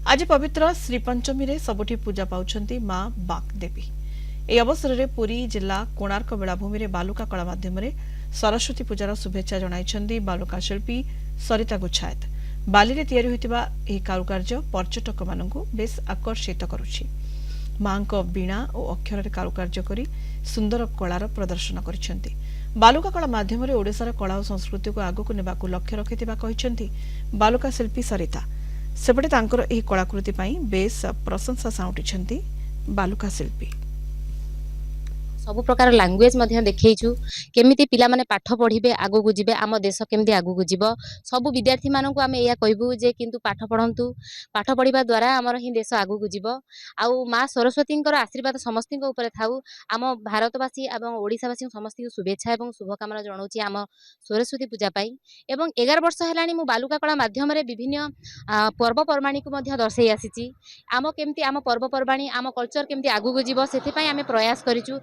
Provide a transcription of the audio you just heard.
आज पवित्र श्रीपंचमी रे सबुठी पूजा पाउछंती मां बागदेवी। এই অবসରରେ ପୁରୀ ଜିଲ୍ଲା କୋଣାର୍କ ବେଳାଭୂମିରେ ବାଲୁକା କଳା ମାଧ୍ୟମରେ ସରସ୍ୱତୀ ପୂଜାର ଶୁଭେଚ୍ଛା ଜଣାଇଛନ୍ତି ବାଲୁକା ଶିଳ୍ପୀ ସରିତା ଗୁଚ୍ଛାୟତ। ବାଲିରେ ତିଆରି ହୋଇଥିବା ଏହି କାରୁକାର୍ଯ୍ୟ ପର୍ଯ୍ୟଟକମାନଙ୍କୁ ବେଶ୍ ଆକର୍ଷିତ କରୁଛି। ମାଙ୍କ ବୀଣା ଓ ଅକ୍ଷରରେ କାରୁକାର୍ଯ୍ୟ କରି ସୁନ୍ଦର କଳାର ପ୍ରଦର୍ଶନ କରିଛନ୍ତି। ବାଲୁକା କଳା ମାଧ୍ୟମରେ ଓଡ଼ିଶାର କଳା ଓ ସଂସ୍କୃତିକୁ ଆଗକୁ ନେବାକୁ ଲକ୍ଷ୍ୟ ରଖିଥିବା କହିଛନ୍ତି ବାଲୁକା ଶିଳ୍ପୀ ସରିତା। ସେପଟେ ତାଙ୍କର ଏହି କଳାକୃତି ପାଇଁ ବେଶ୍ ପ୍ରଶଂସା ସାଉଁଟିଛନ୍ତି ବାଲୁକା ଶିଳ୍ପୀ। ସବୁ ପ୍ରକାର ଲାଙ୍ଗୁଏଜ ମଧ୍ୟ ଦେଖେଇଛୁ କେମିତି ପିଲାମାନେ ପାଠ ପଢ଼ିବେ ଆଗକୁ ଯିବେ ଆମ ଦେଶ କେମିତି ଆଗକୁ ଯିବ ସବୁ ବିଦ୍ୟାର୍ଥୀମାନଙ୍କୁ ଆମେ ଏହା କହିବୁ ଯେ କିନ୍ତୁ ପାଠ ପଢ଼ନ୍ତୁ ପାଠ ପଢ଼ିବା ଦ୍ୱାରା ଆମର ହିଁ ଦେଶ ଆଗକୁ ଯିବ ଆଉ ମା ସରସ୍ୱତୀଙ୍କର ଆଶୀର୍ବାଦ ସମସ୍ତଙ୍କ ଉପରେ ଥାଉ ଆମ ଭାରତବାସୀ ଏବଂ ଓଡ଼ିଶାବାସୀଙ୍କୁ ସମସ୍ତଙ୍କୁ ଶୁଭେଚ୍ଛା ଏବଂ ଶୁଭକାମନା ଜଣାଉଛି ଆମ ସରସ୍ୱତୀ ପୂଜା ପାଇଁ ଏବଂ 11 ବର୍ଷ ହେଲାଣି ମୁଁ ବାଲୁକା କଳା ମାଧ୍ୟମରେ ବିଭିନ୍ନ ପର୍ବପର୍ବାଣୀକୁ ମଧ୍ୟ ଦର୍ଶାଇ ଆସିଛି ଆମ କେମିତି ଆମ ପର୍ବପର୍ବାଣୀ ଆମ କଲଚର କେମିତି ଆଗକୁ ଯିବ ସେଥିପାଇଁ ଆମେ ପ୍ରୟାସ କରିଛୁ।